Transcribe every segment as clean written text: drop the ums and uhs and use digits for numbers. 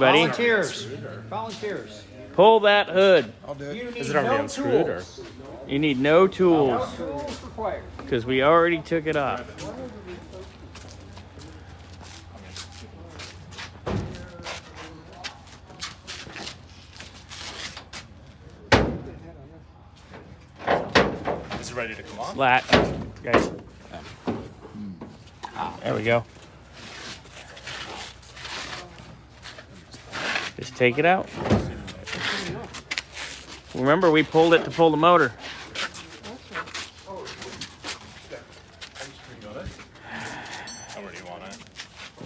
Buddy, Volunteers. pull that hood. I'll do it. You need Is it already no unscrewed, or? tools. You need no No tools tools required. because we already took it off. Is it ready to come off? Lat, guys. There we go. Just take it out. Remember, we pulled it to pull the motor. How where do you want it?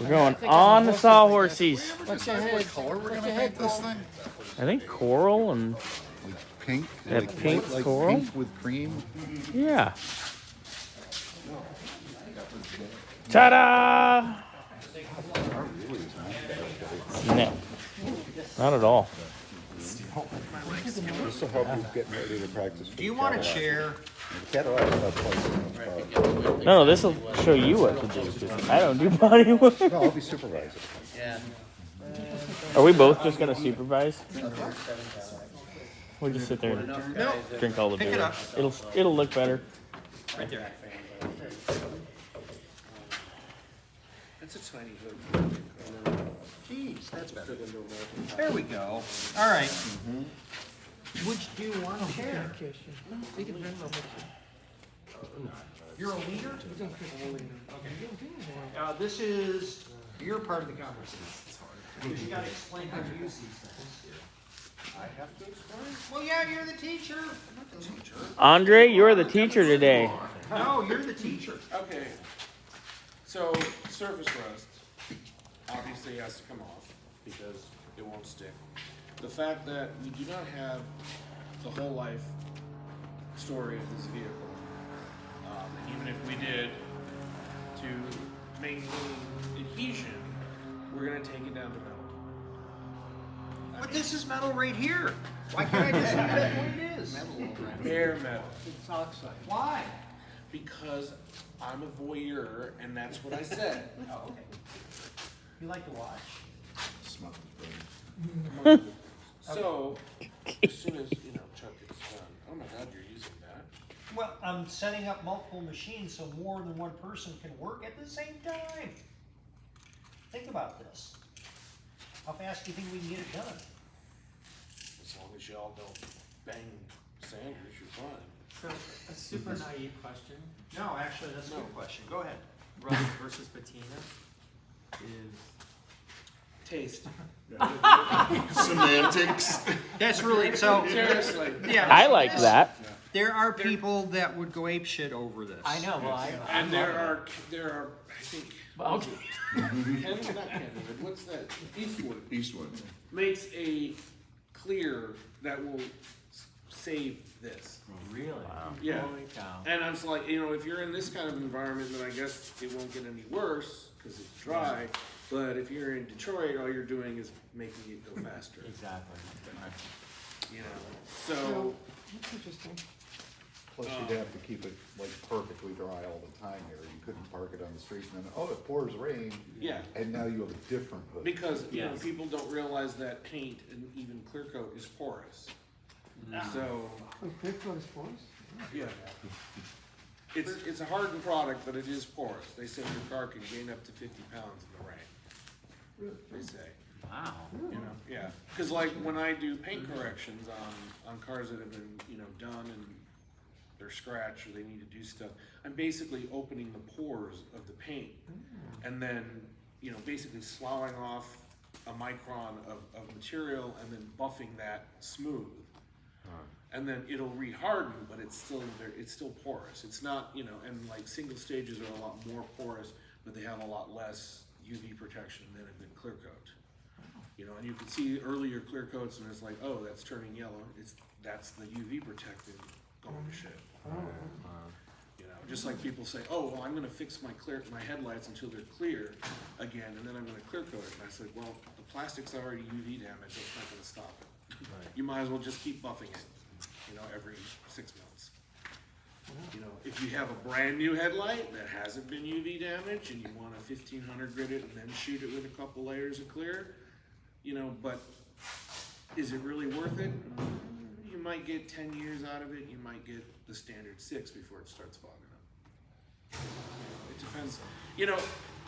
We're going on the sawhorses. What's your head? Color we're gonna paint this thing? I think coral and Like pink? That like pink like coral? pink with cream? yeah. Ta-da! No, not at all. This will help you get ready to practice. Do you want a chair? Cadillac has places. No, this will show you what to do. 'Cause I don't do body work. No, I'll be supervising. Are we both just gonna supervise? We'll just sit there and drink all the Pick it beer. up. It'll look better. Right there. It's a tiny hood. Jeez, that's better. There we go. All right. Which do you want a chair? You're a leader? Okay. This is your part of the conversation. Because you gotta explain how to use these things. I have to explain? Well, yeah, you're the teacher. I'm not the teacher. Andre, you're the teacher today. No, you're the teacher. Okay, so surface rust obviously has to come off because it won't stick. The fact that we do not have the whole life story of this vehicle, even if we did, to maintain adhesion, we're gonna take it down to metal. But this is metal right here. Why can't I just leave it the way it is? Bare metal. Why? Because I'm a voyeur and that's what I said. Oh, okay. You like to watch? Smell is brilliant. So, as soon as, Chuck gets done, oh my God, you're using that. Well, I'm setting up multiple machines so more than one person can work at the same time. Think about this. How fast do you think we can get it done? As long as y'all don't bang Sanders, you're fine. So, a super naive question. No, actually, that's a good question. Go ahead. Rust versus patina is... Taste. Semantics. That's really, so, Seriously. yeah. I like that. There are people that would go apeshit over this. I know, well, I And there are, I think, Okay. not Kenwood, what's that? Eastwood Eastwood. makes a clear that will save this. Really? Yeah. Holy cow. And I'm just like, if you're in this kind of environment, then I guess it won't get any worse because it's dry. But if you're in Detroit, all you're doing is making it go faster. Exactly. So That's interesting. Plus you'd have to keep it like perfectly dry all the time here. You couldn't park it on the street and then, it pours rain. yeah, And now you have a different hood. because Yes. people don't realize that paint and even clear coat is porous. So yeah, it's a hardened product, but it is porous. They say your car can gain up to 50 pounds in the rain. They say. Wow. Yeah, because like when I do paint corrections on cars that have been, done and they're scratched or they need to do stuff, I'm basically opening the pores of the paint and then, basically sloughing off a micron of material and then buffing that smooth. And then it'll reharden, but it's still porous. It's not, and like single stages are a lot more porous, but they have a lot less UV protection than clear coat. And you can see earlier clear coats and it's like, oh, that's turning yellow. That's the UV protected going to shit. Just like people say, oh, well, I'm gonna fix my headlights until they're clear again, and then I'm gonna clear coat it. And I said, well, the plastic's already UV damaged, that's not gonna stop it. You might as well just keep buffing it, every 6 months. If you have a brand new headlight that hasn't been UV damaged and you want a 1500 grit it and then shoot it with a couple layers of clear, you know, but is it really worth it? You might get 10 years out of it, you might get the standard 6 before it starts fogging up. It depends. You know,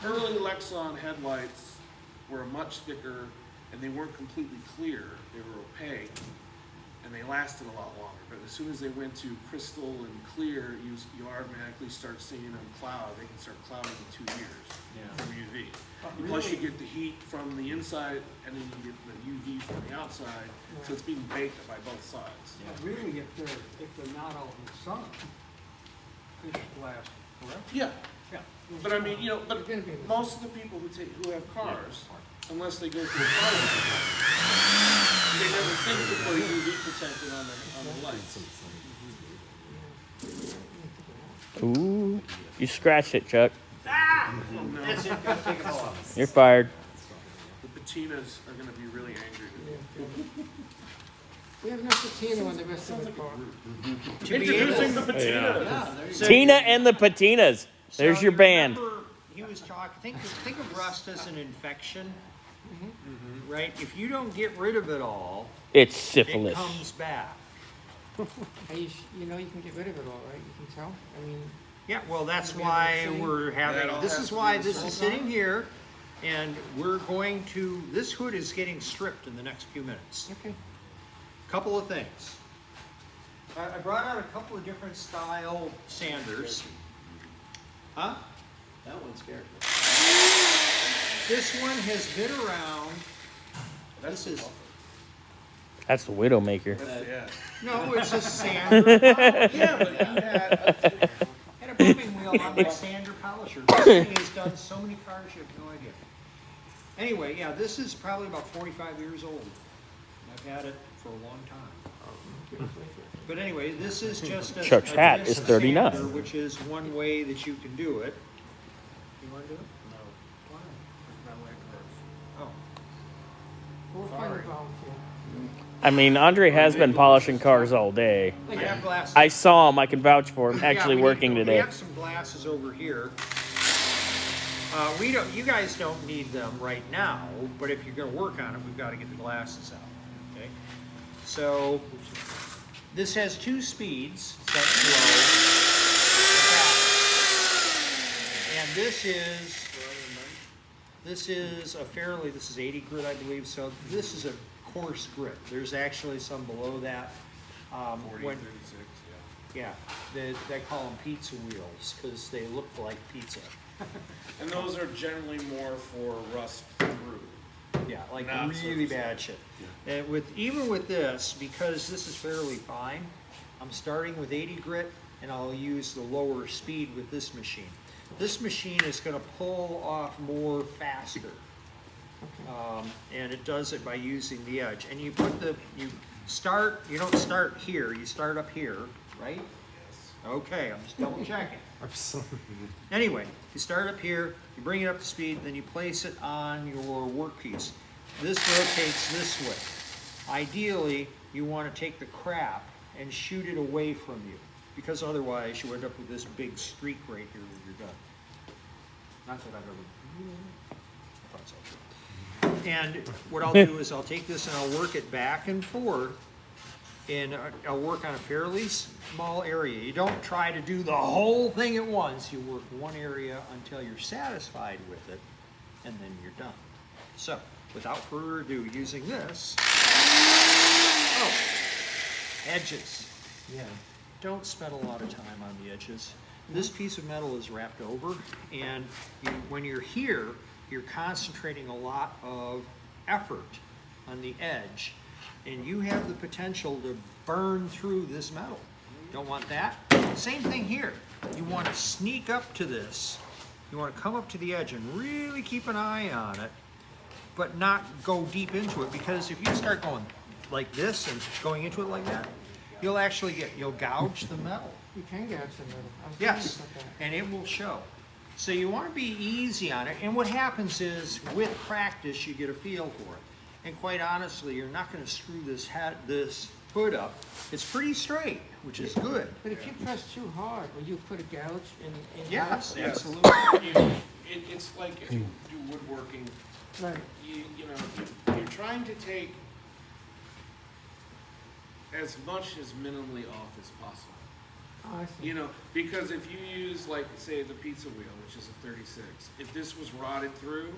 early Lexan headlights were much thicker and they weren't completely clear, they were opaque and they lasted a lot longer. But as soon as they went to crystal and clear, you automatically start seeing them cloud. They can start clouding in 2 years from UV. Plus you get the heat from the inside and then you get the UV from the outside. So it's being baked by both sides. Really, if they're not out in the sun, fish last, correct? Yeah. Yeah. But I mean, you know, but most of the people who have cars, unless they go through a car wash, they never think to put UV protectant on the lights. Ooh, you scratched it, Chuck. That's it, gotta take it off. You're fired. The patinas are gonna be really angry with you. We have enough patina on the rest of the car. Introducing the patina. Yeah, Tina and the Patinas. There's So your you band. remember He was talking, think of rust as an infection, right? If you don't get rid of it all, It's it syphilis. comes back. You know you can get rid of it all, right? You can tell? I mean, Yeah, well, that's Maybe why I'm saying we're that having, all this has is to why be this is resolved sitting here, and we're going to, this hood is getting stripped in the next few minutes. okay. Couple of things. I brought out a couple of different style sanders. Huh? That one scared me. This one has been around, this is, That's the Widowmaker. Yeah. no, it's a sander. Yeah, but you had Had a bumping wheel on my sander polisher. This thing has done so many cars, you have no idea. Anyway, yeah, this is probably about 45 years old. I've had it for a long time. But anyway, this is just a Chuck's hat is disc 39. sander, which is one way that you can do it. You want to do it? No. Why? It's not like hers. Oh, We'll find a Sorry. volunteer. I mean, Andre has been polishing cars all day. I have glasses. I saw him. I can vouch for him. Actually Yeah, working we today. have some glasses over here. We don't. You guys don't need them right now, but if you're going to work on it, we've got to get the glasses out. Okay. So this has 2 speeds, set slow, and this is a fairly. This is 80 grit, I believe. So this is a coarse grit. There's actually some below that. 40, When- 36, yeah, they call them pizza wheels because they look like pizza. And those are generally more for rust through. Yeah, like Not really surface bad shit. And even with this, because this is fairly fine, I'm starting with 80 grit and I'll use the lower speed with this machine. This machine is going to pull off more faster. And it does it by using the edge. And you don't start here, you start up here, right? Okay, I'm just double checking. Anyway, you start up here, you bring it up to speed, then you place it on your workpiece. This rotates this way. Ideally, you want to take the crap and shoot it away from you, because otherwise you end up with this big streak right here when you're done. Not that I've ever. I thought so. And what I'll do is I'll take this and I'll work it back and forth. And I'll work on a fairly small area. You don't try to do the whole thing at once. You work one area until you're satisfied with it, and then you're done. So, without further ado, using this. Oh, edges. Yeah. Don't spend a lot of time on the edges. This piece of metal is wrapped over, and when you're here, you're concentrating a lot of effort on the edge. And you have the potential to burn through this metal. Don't want that? Same thing here. You want to sneak up to this. You want to come up to the edge and really keep an eye on it, but not go deep into it, because if you start going like this and going into it like that, you'll gouge the metal. You can get some metal. I was Yes, thinking about that. and it will show. So you want to be easy on it, and what happens is, with practice, you get a feel for it. And quite honestly, you're not going to screw this hood up. It's pretty straight, which is good. But if you press too hard, will you put a gouge in Yes, that? absolutely. it's like if you do woodworking, Right. you're trying to take as much as minimally off as possible. Oh, I see. Because if you use, like, say, the pizza wheel, which is a 36, if this was rotted through,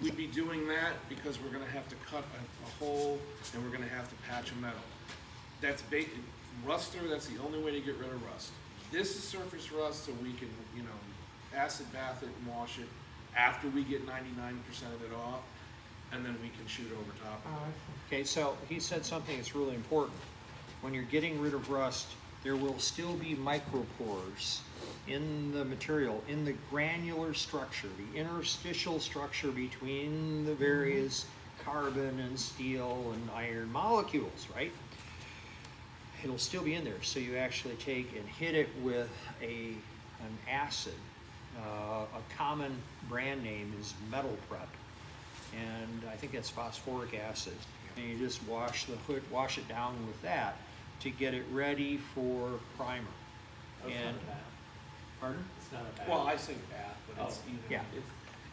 we'd be doing that because we're gonna have to cut a hole and we're gonna have to patch a metal. That's ruster, that's the only way to get rid of rust. This is surface rust, so we can, acid bath it and wash it after we get 99% of it off, and then we can shoot over top Oh, of it. I see. Okay, so he said something that's really important. When you're getting rid of rust, there will still be micropores in the material, in the granular structure, the interstitial structure between the various carbon and steel and iron molecules, right? It'll still be in there, so you actually take and hit it with an acid. A common brand name is Metal Prep, and I think that's phosphoric acid. And you just wash it down with that to get it ready for primer. And pardon? It's not a bath. Well, I say bath, but it's Yeah.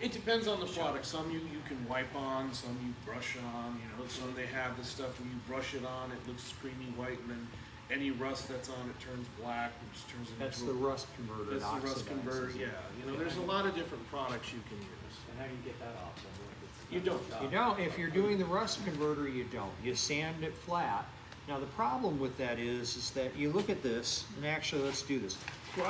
It depends on the product. Some you can wipe on, some you brush on. Some they have the stuff when you brush it on, it looks creamy white, and then any rust that's on it turns black, which turns into That's the rust converter. That's the rust converter. Yeah, there's a lot of different products you can use. And how do you get that off? then, if it's You not don't. shop? You don't, if you're doing the rust converter, you don't. You sand it flat. Now, the problem with that is that you look at this, and actually, let's do this. Well,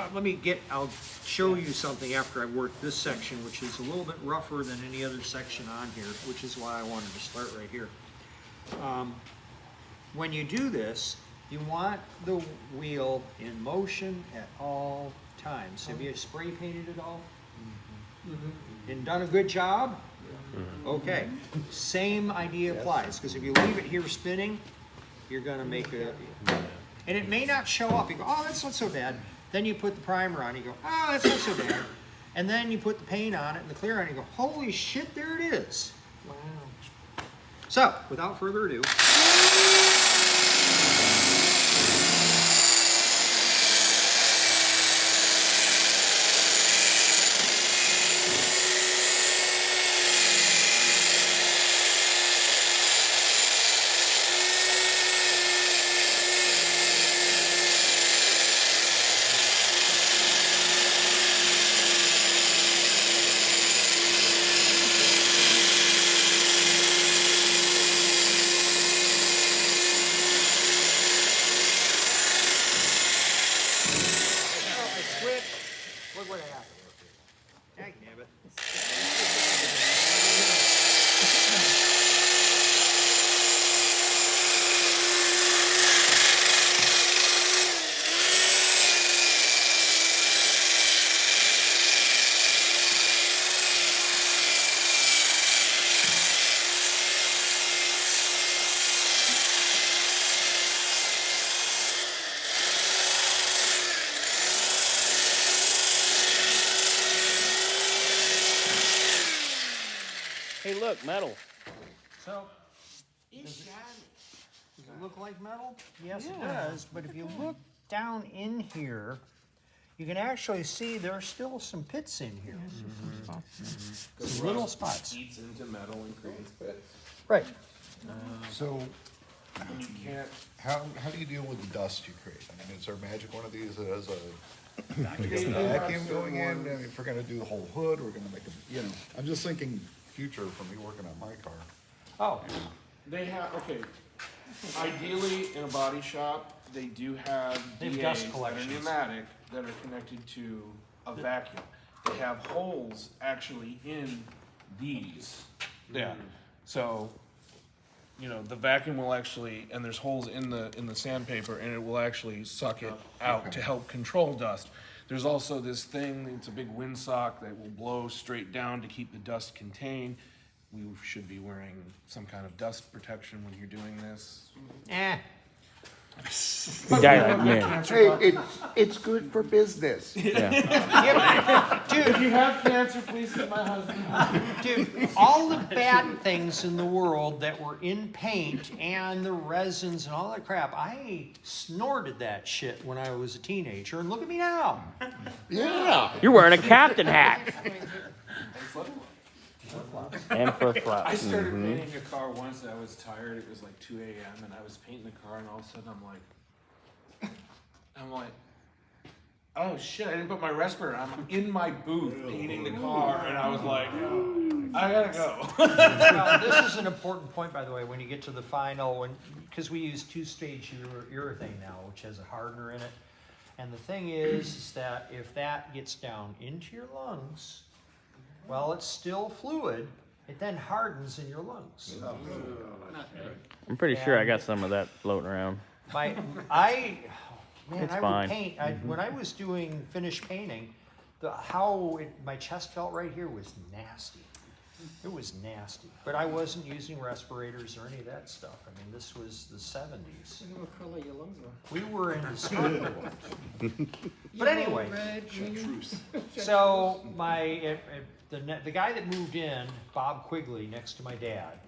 I'll show you something after I work this section, which is a little bit rougher than any other section on here, which is why I wanted to start right here. When you do this, you want the wheel in motion at all times. Have you spray painted it all? And done a good job? Okay, same idea applies, because if you leave it here spinning, you're gonna make it, and it may not show up. You go, oh, that's not so bad. Then you put the primer on, you go, oh, that's not so bad. And then you put the paint on it and the clear on it, you go, holy shit, there it is. Wow. So, without further ado, look what happened. Dagnabbit. Hey, look, metal. So, does it look like metal? Yes, it does, but if you look down in here, you can actually see there are still some pits in here. Some little spots. Eats into metal and creates pits. Right. So, You can't. how do you deal with the dust you create? I mean, is there a magic one of these that has a vacuum going in? I mean, if we're gonna do the whole hood, we're gonna make a, I'm just thinking future for me working on my car. Oh, They have, okay, ideally in a body shop, they do have They have DAs dust that are collections. pneumatic that are connected to a vacuum. They have holes actually in these. Yeah, so, the vacuum will actually, and there's holes in the sandpaper, and it will actually suck it out to help control dust. There's also this thing, it's a big windsock that will blow straight down to keep the dust contained. We should be wearing some kind of dust protection when you're doing this. You die like men. Hey, it's good for business. Yeah. If you have cancer, please see my husband. Dude, all the bad things in the world that were in paint and the resins and all that crap, I snorted that shit when I was a teenager, and look at me now. Yeah. You're wearing a captain hat. And flip-flops. I started painting a car once. I was tired. It was like 2 a.m. and I was painting the car, and all of a sudden I'm like, oh shit! I didn't put my respirator on. I'm in my booth painting the car, and I was like, I gotta go. Now, this is an important point, by the way, when you get to the final, because we use two-stage urethane now, which has a hardener in it. And the thing is that if that gets down into your lungs, well, it's still fluid, it then hardens in your lungs. I'm pretty sure I got some of that floating around. I It's would fine. paint. When I was doing finish painting, my chest felt right here was nasty. It was nasty. But I wasn't using respirators or any of that stuff. I mean, this was the 70s. What color your lungs are? We were in the snorkel. But anyway, Red, green. so the guy that moved in, Bob Quigley, next to my dad,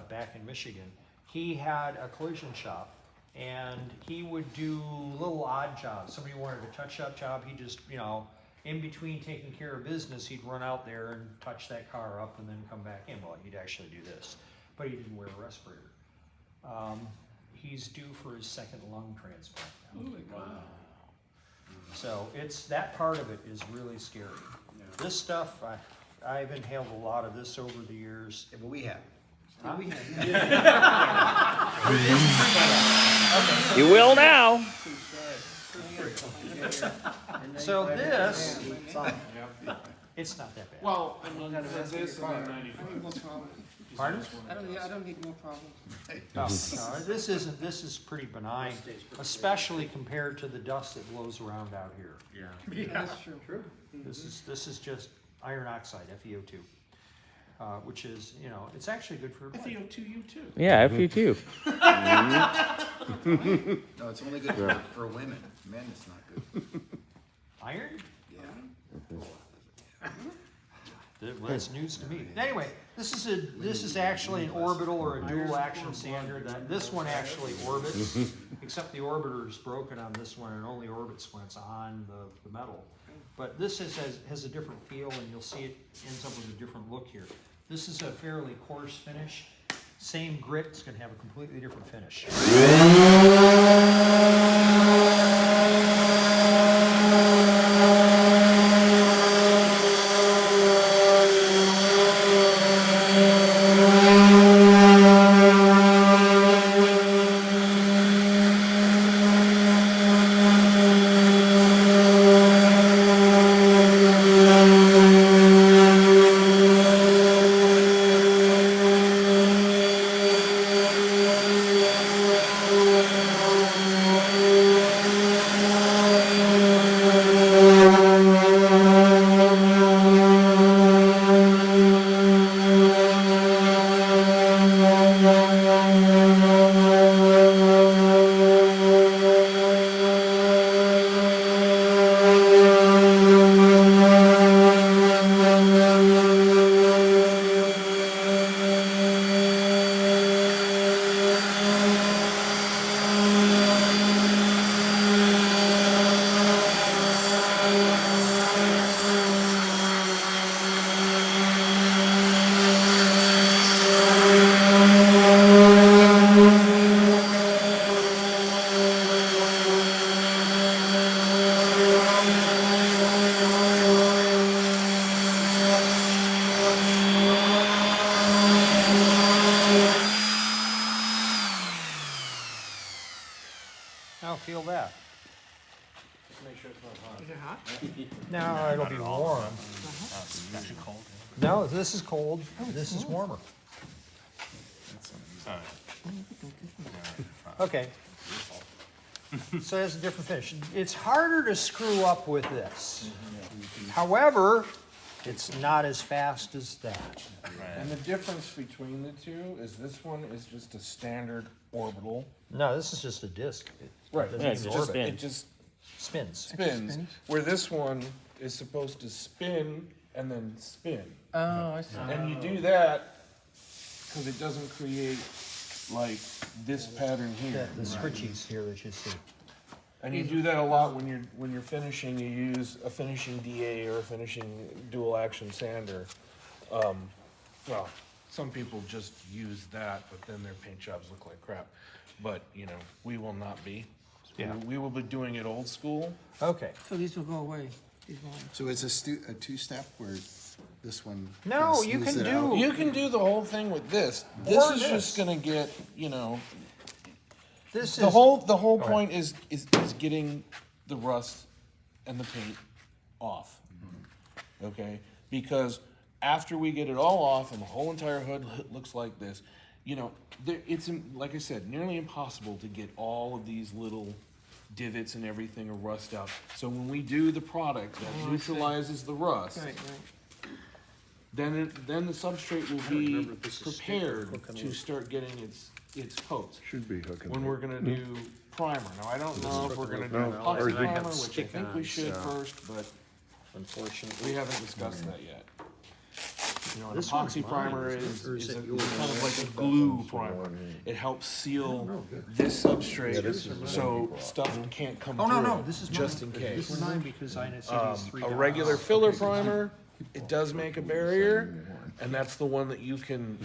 back in Michigan, he had a collision shop. And he would do little odd jobs. Somebody wanted a touch-up job, he just, in between taking care of business, he'd run out there and touch that car up and then come back in. Well, he'd actually do this, but he didn't wear a respirator. He's due for his second lung transplant now. Wow. So that part of it is really scary. This stuff, I've inhaled a lot of this over the years. Yeah, but we have. Huh? We have. You will now. So this, it's not that bad. Well, I mean, for this and then 95. Pardon? I don't need more problems. No, this is pretty benign, especially compared to the dust that blows around out here. Yeah, that's true. This is just iron oxide, FeO2, which is, it's actually good for everybody. FeO2, too. Yeah, FU too. No, it's only good for women. Men, it's not good. Iron? Yeah. Well, that's news to me. Anyway, this is actually an orbital or a dual action sander. This one actually orbits, except the orbiter is broken on this one and only orbits when it's on the metal. But this has a different feel, and you'll see it ends up with a different look here. This is a fairly coarse finish. Same grit, it's going to have a completely different finish. Now feel that. Make sure it's not hot. Is it hot? No, it'll be warm. No, this is cold. This is warmer. Okay. So it has a different finish. It's harder to screw up with this. However, it's not as fast as that. And the difference between the two is this one is just a standard orbital. No, this is just a disc. Right. Yeah, it's just spin. It just Spins. spins, where this one is supposed to spin and then spin. Oh, I see. And you do that because it doesn't create like this pattern here. The scritchies here that you see. And you do that a lot when you're finishing. You use a finishing DA or a finishing dual action sander. Well, some people just use that, but then their paint jobs look like crap. But you know, we will not be. Yeah. We will be doing it old school. Okay. So these will go away, these won't. So it's a two-step where this one. No, kinda you smooths can it do- out? You can do the whole thing with this. Or This is this. just gonna get, you know, This the is whole point is getting the rust and the paint off. Okay? Because after we get it all off and the whole entire hood looks like this, you know, it's, like I said, nearly impossible to get all of these little divots and everything or rust out. So when we do the product that neutralizes the rust, Right, right. then the substrate will be prepared to start getting its coats. Should be hooking. When we're gonna do primer. Now, I don't know if we're gonna do No, epoxy or you primer, have which I stick think we ons, should so- first, but unfortunately. we haven't discussed that yet. You know, an This one's epoxy mine, primer isn't it? is, Or is is it a, yours? kind of like a glue primer. It helps seal this substrate so stuff can't come Oh, through no, it, this is just mine. in This case. is mine because I see these three A dots. regular filler primer, it does make a barrier, and that's the one that you can,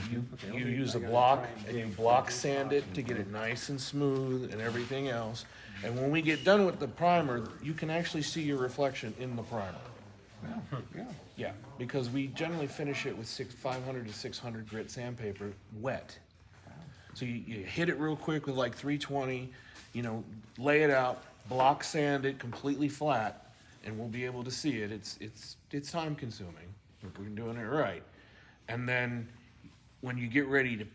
you use a block and you block sand it to get it nice and smooth and everything else. And when we get done with the primer, you can actually see your reflection in the primer. Yeah, because we generally finish it with 500 to 600 grit sandpaper wet. So you hit it real quick with like 320, you know, lay it out, block sand it completely flat, and we'll be able to see it. It's time consuming if we're doing it right. And then when you get ready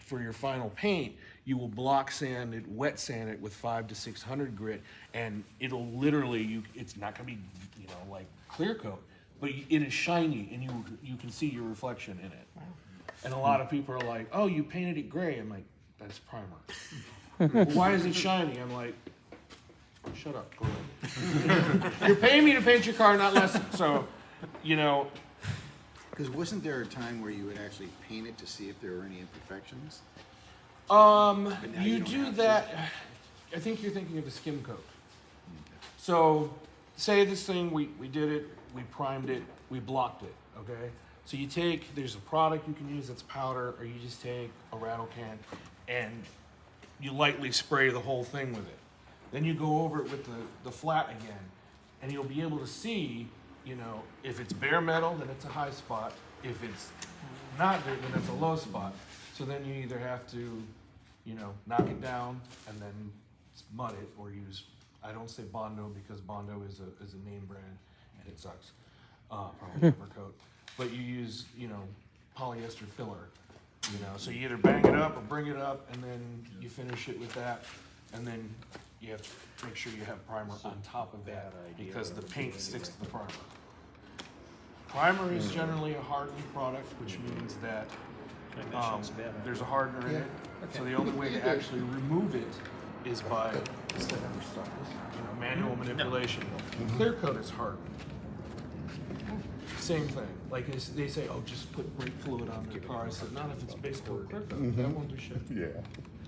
for your final paint, you will block sand it, wet sand it with 500 to 600 grit, and it'll literally, it's not gonna be, you know, like clear coat, but it is shiny and you can see your reflection in it. And a lot of people are like, oh, you painted it gray. I'm like, that's primer. Well, why is it shiny? I'm like, shut up, go ahead. You're paying me to paint your car, not less. So, you know, Because wasn't there a time where you would actually paint it to see if there were any imperfections? Um, now you you don't do have that, I think you're thinking of a skim coat. So, say this thing, we did it, we primed it, we blocked it, okay? So you take, there's a product you can use that's powder, or you just take a rattle can and you lightly spray the whole thing with it. Then you go over it with the flat again, and you'll be able to see, you know, if it's bare metal, then it's a high spot. If it's not there, then it's a low spot. So then you either have to, you know, knock it down and then mud it, or use, I don't say Bondo because Bondo is a name brand and it sucks. Probably never coat. But you use, you know, polyester filler, you know, so you either bang it up or bring it up and then you finish it with that. And then you have to make sure you have primer on top of that because the paint sticks to the primer. Primer is generally a hardened product, which means that there's a hardener in it. So the only way to actually remove it is by manual manipulation. Clear coat is hardened. Same thing. Like they say, oh, just put brake fluid on the car. I said, not if it's base coat clear coat. That won't do shit. Yeah.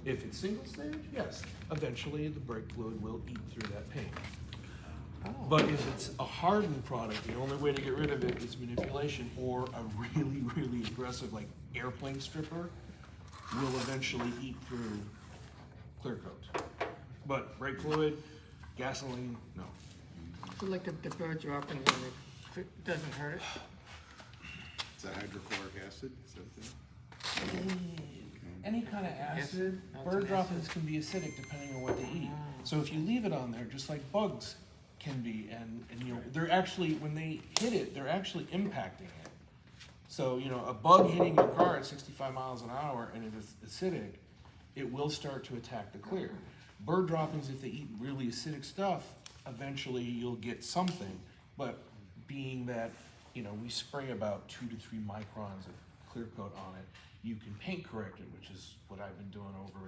If it's single stage, yes. Eventually, the brake fluid will eat through that paint. But if it's a hardened product, the only way to get rid of it is manipulation, or a really, really aggressive, like airplane stripper, will eventually eat through clear coat. But brake fluid, gasoline, no. So like the bird dropping, it doesn't hurt it? Is that hydrochloric acid? Is that the? Any kind of acid, Yes. bird droppings can be acidic depending on what they eat. So if you leave it on there, just like bugs can be, and you know, they're actually, when they hit it, they're actually impacting it. So, you know, a bug hitting your car at 65 miles an hour and it is acidic, it will start to attack the clear. Bird droppings, if they eat really acidic stuff, eventually you'll get something, but being that, you know, we spray about 2 to 3 microns of clear coat on it, you can paint correct it, which is what I've been doing over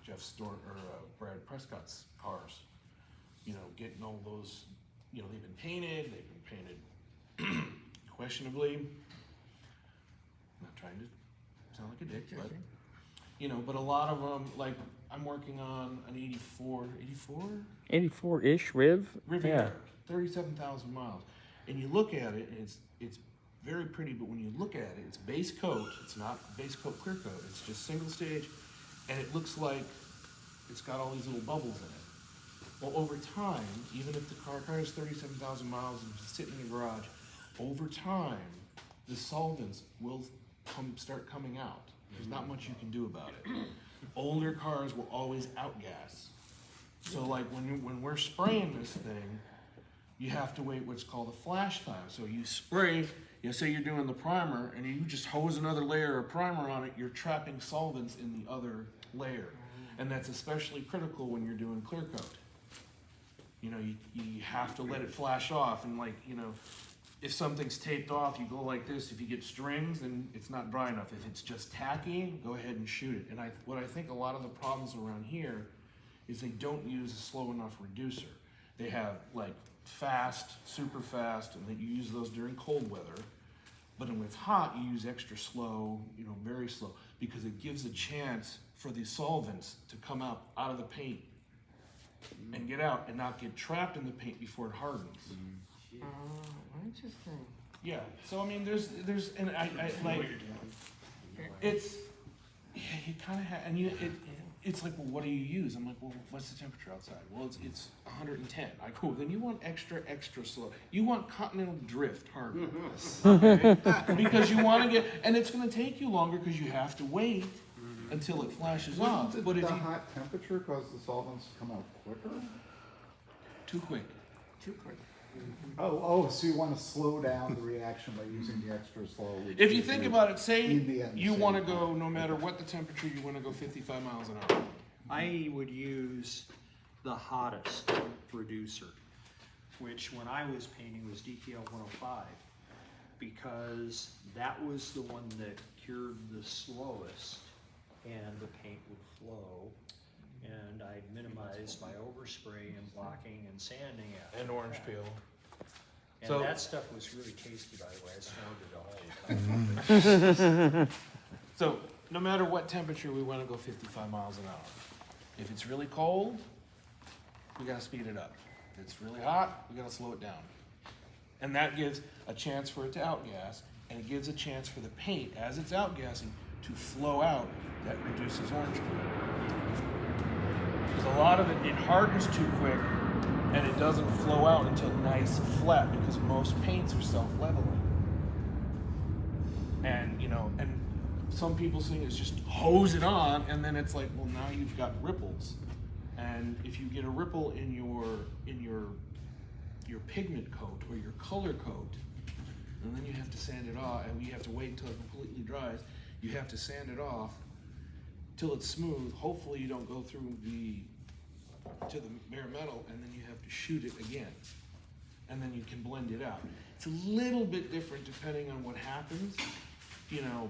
at Brad Prescott's cars. You know, getting all those, you know, they've been painted questionably. I'm not trying to sound like a dick, but, you know, but a lot of them, like, I'm working on an 84? 84-ish Riv? Riviera, 37,000 miles. And you look at it, and it's very pretty, but when you look at it, it's base coat. It's not base coat clear coat. It's just single stage, and it looks like it's got all these little bubbles in it. Well, over time, even if the car is 37,000 miles and just sitting in the garage, over time, the solvents will start coming out. There's not much you can do about it. Older cars will always outgas. So like when we're spraying this thing, you have to wait what's called a flash time. So you spray, you say you're doing the primer, and you just hose another layer of primer on it, you're trapping solvents in the other layer. And that's especially critical when you're doing clear coat. You know, you have to let it flash off, and like, you know, if something's taped off, you go like this. If you get strings, then it's not dry enough. If it's just tacky, go ahead and shoot it. And what I think a lot of the problems around here is they don't use a slow enough reducer. They have like fast, super fast, and then you use those during cold weather. But when it's hot, you use extra slow, you know, very slow, because it gives a chance for the solvents to come out of the paint and get out and not get trapped in the paint before it hardens. Interesting. Yeah, so I mean, there's, and I like, it's, yeah, you kind of have, and it's like, well, what do you use? I'm like, well, what's the temperature outside? Well, it's 110. I go, then you want extra slow. You want continental drift harder. Okay? Because you want to get, and it's going to take you longer because you have to wait until it flashes off. Wouldn't But if the you, hot temperature cause the solvents to come out quicker? too quick. Too quick. Oh, so you want to slow down the reaction by using the extra slow? If you think about it, say In the end, you same want to time. go, no matter what the temperature, you want to go 55 miles an hour. I would use the hottest reducer, which when I was painting was DTL 105, because that was the one that cured the slowest, and the paint would flow, and I'd minimize my overspray and blocking and sanding after. And orange peel. And So- that stuff was really tasty, by the way. I snorted it all the time. So no matter what temperature, we want to go 55 miles an hour. If it's really cold, we got to speed it up. If it's really hot, we got to slow it down. And that gives a chance for it to outgas, and it gives a chance for the paint, as it's outgassing, to flow out. That reduces orange peel. Because a lot of it hardens too quick, and it doesn't flow out until nice flat, because most paints are self-leveling. And, you know, and some people think it's just hose it on, and then it's like, well, now you've got ripples. And if you get a ripple in your pigment coat or your color coat, and then you have to sand it off, and you have to wait until it completely dries. You have to sand it off till it's smooth. Hopefully you don't go through to the bare metal, and then you have to shoot it again. And then you can blend it out. It's a little bit different depending on what happens, you know,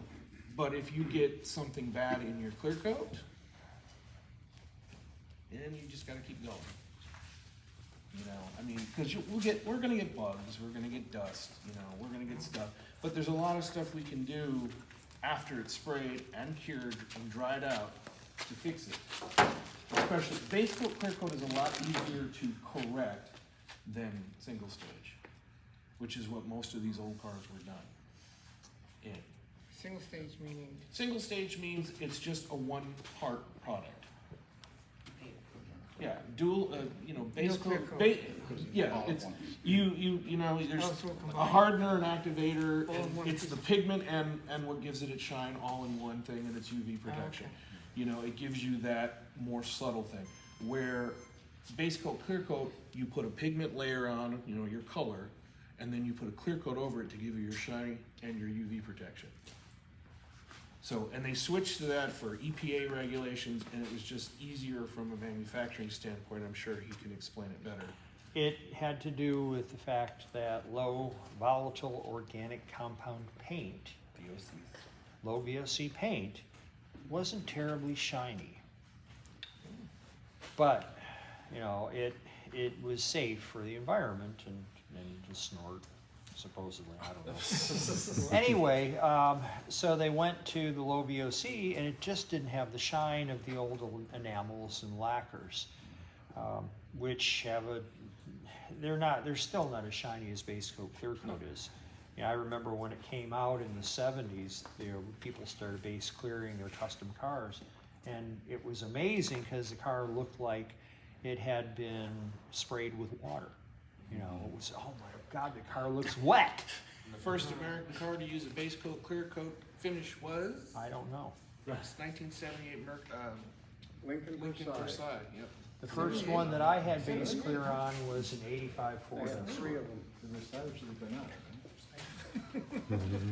but if you get something bad in your clear coat, then you just gotta keep going. You know, I mean, because we're gonna get bugs, we're gonna get dust, you know, we're gonna get stuff. But there's a lot of stuff we can do after it's sprayed and cured and dried out to fix it. Especially, base coat, clear coat is a lot easier to correct than single stage, which is what most of these old cars were done in. Single stage meaning. Single stage means it's just a one-part product. Yeah, dual, you know, base No clear coat, coat. yeah, it's, you know, there's Oh, so it a combines. hardener, an activator, All in and one it's piece. the pigment and what gives it its shine all in one thing, and it's UV protection. okay. You know, it gives you that more subtle thing, where base coat, clear coat, you put a pigment layer on, you know, your color, and then you put a clear coat over it to give you your shine and your UV protection. So, and they switched to that for EPA regulations, and it was just easier from a manufacturing standpoint. I'm sure he can explain it better. It had to do with the fact that low volatile organic compound paint low VOC paint wasn't terribly shiny. But, you know, it was safe for the environment and to snort, supposedly, I don't know. Anyway, so they went to the low VOC and it just didn't have the shine of the old enamels and lacquers, which have they're still not as shiny as base coat clear coat is. You know, I remember when it came out in the 70s, people started base clearing their custom cars, and it was amazing because the car looked like it had been sprayed with water. You know, it was, oh my God, the car looks wet. And the first American car to use a base coat, clear coat finish was? I don't know. It's 1978 Lincoln Versailles. Versailles, yep. The first one that I had base clear on was an '85 Ford. Three of them, the Versailles should have been out,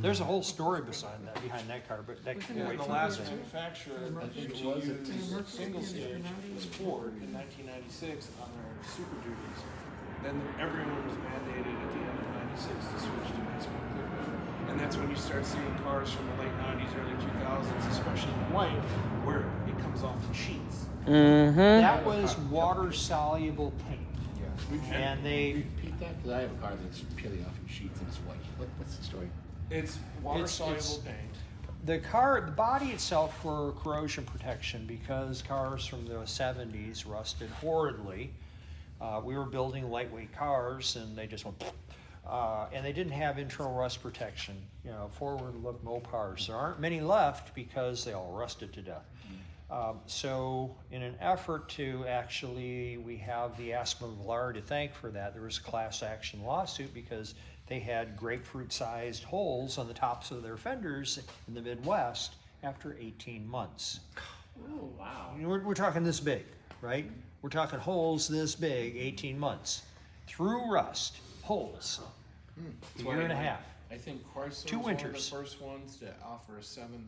There's a whole story behind that car, but that can Yeah, wait the for last another day. manufacturer to use single stage was Ford in 1996 on their Super Duties. Then everyone was mandated at the end of '96 to switch to base coat clear coat. And that's when you start seeing cars from the late '90s, early 2000s, especially in white, where it comes off in sheets. That was water soluble paint. And they, Repeat that, because I have a car that's peeling off in sheets and it's white. What's the story? It's water soluble It's- paint. the body itself for corrosion protection, because cars from the 70s rusted horridly. We were building lightweight cars and they just went, and they didn't have internal rust protection, you know, forward look Mopars. There aren't many left because they all rusted to death. So in an effort to actually, we have the Aspen Villar to thank for that. There was a class action lawsuit because they had grapefruit-sized holes on the tops of their fenders in the Midwest after 18 months. Oh, wow. We're talking this big, right? We're talking holes this big, 18 months. Through rust, holes, a year and a half. I think Chrysler 2 was one of the winters. first ones to offer a 7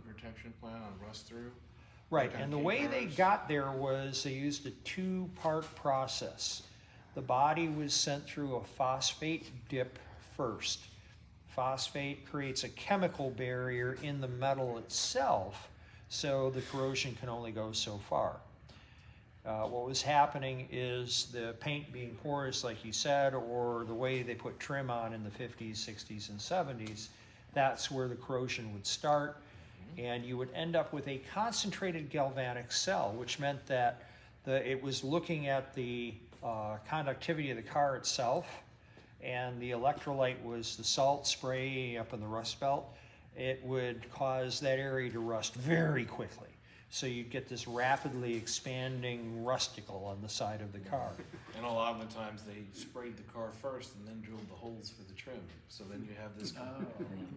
protection plan on rust through. Right, Like on and the K way they cars. got there was they used a 2-part process. The body was sent through a phosphate dip first. Phosphate creates a chemical barrier in the metal itself, so the corrosion can only go so far. What was happening is the paint being porous, like you said, or the way they put trim on in the 50s, 60s, and 70s, that's where the corrosion would start. And you would end up with a concentrated galvanic cell, which meant that it was looking at the conductivity of the car itself, and the electrolyte was the salt spray up in the rust belt. It would cause that area to rust very quickly. So you'd get this rapidly expanding rusticle on the side of the car. And a lot of the times they sprayed the car first and then drilled the holes for the trim. So then you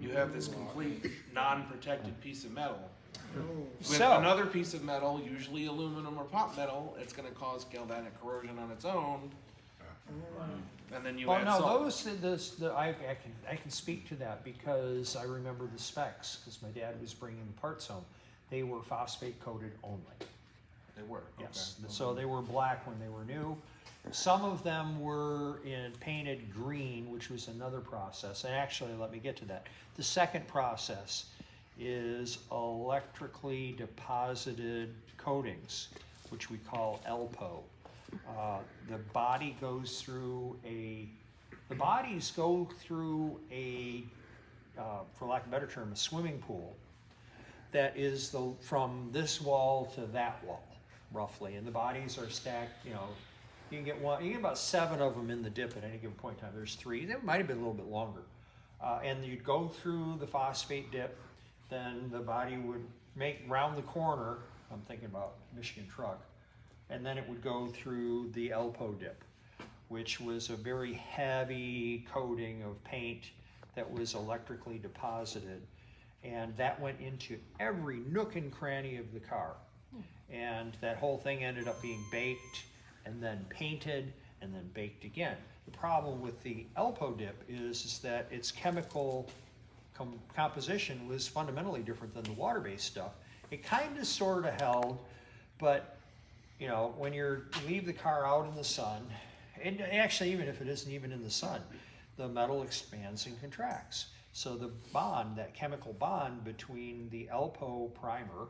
have this complete non-protected piece of metal. With So- another piece of metal, usually aluminum or pot metal, it's going to cause galvanic corrosion on its own. And then you Well, add no, salt. I can speak to that because I remember the specs, because my dad was bringing the parts home. They were phosphate coated only. They were. Yes, Okay. so they were black when they were new. Some of them were painted green, which was another process. And actually, let me get to that. The second process is electrically deposited coatings, which we call ELPO. The bodies go through a, for lack of a better term, a swimming pool that is from this wall to that wall, roughly. And the bodies are stacked, you know, you can get about 7 of them in the dip at any given point in time. There's 3, there might have been a little bit longer. And you'd go through the phosphate dip, then the body would make round the corner, I'm thinking about Michigan truck, and then it would go through the ELPO dip, which was a very heavy coating of paint that was electrically deposited. And that went into every nook and cranny of the car. And that whole thing ended up being baked and then painted and then baked again. The problem with the ELPO dip is that its chemical composition was fundamentally different than the water-based stuff. It kind of sort of held, but you know, when you leave the car out in the sun, and actually even if it isn't even in the sun, the metal expands and contracts. So the bond, that chemical bond between the Alpo primer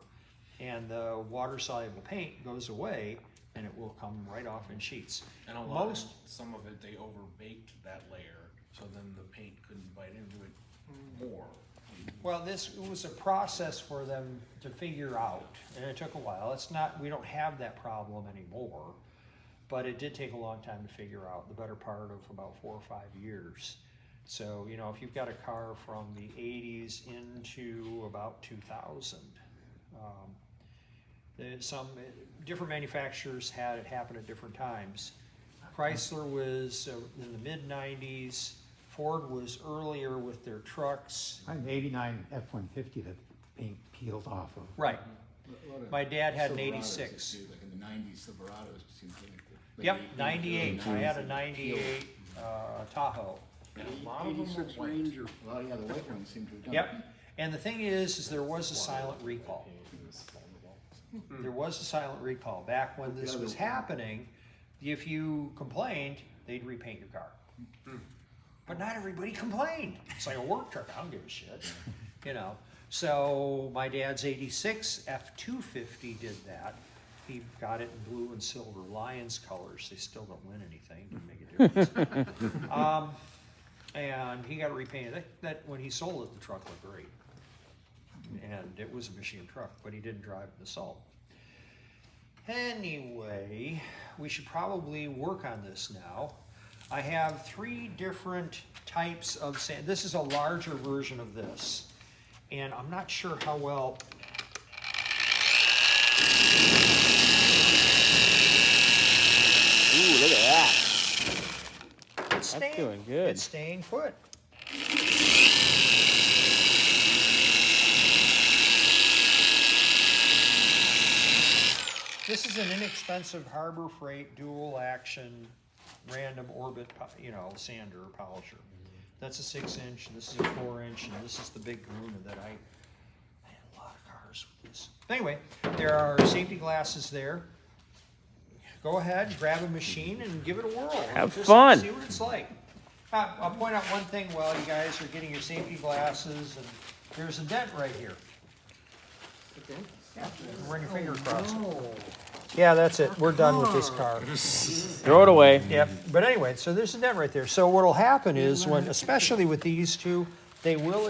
and the water-soluble paint goes away, and it will come right off in sheets. And a lot, Most, some of it, they over-baked that layer, so then the paint couldn't bite into it more. well, this was a process for them to figure out, and it took a while. It's not, we don't have that problem anymore, but it did take a long time to figure out, the better part of about 4 or 5 years. So, you know, if you've got a car from the 80s into about 2000, some different manufacturers had it happen at different times. Chrysler was in the mid-90s, Ford was earlier with their trucks. I had an '89 F-150 that the paint peeled off of. Right. A lot of My dad had an Silverados '86. too, like in the '90s, Silverados seemed like the. Yep, 98. I had a 98 Tahoe. And a lot of them were white. Well, yeah, the white ones seem to have done. Yep. And the thing is there was a silent recall. There was a silent recall. Back when this was happening, if you complained, they'd repaint your car. But not everybody complained. It's like a work truck, I don't give a shit, you know. So my dad's '86 F-250 did that. He got it in blue and silver, Lions colors. They still don't win anything, didn't make a difference. And he got it repainted. That when he sold it, the truck looked great. And it was a machine truck, but he didn't drive the salt. Anyway, we should probably work on this now. I have 3 different types of sand. This is a larger version of this. And I'm not sure how well. Ooh, look at that. It's staying, doing good. It's staying put. This is an inexpensive Harbor Freight dual action random orbit, sander or polisher. That's a 6-inch, this is a 4-inch, and this is the big Kahuna that I had a lot of cars with this. Anyway, there are safety glasses there. Go ahead, grab a machine and give it a whirl. Have Just fun. See what it's like. I'll point out one thing while you guys are getting your safety glasses, and there's a dent right here. Yeah, run your finger across it. Yeah, that's it. We're done with this car. Throw it away. Yep. But anyway, so there's a dent right there. So what'll happen is when, especially with these two, they will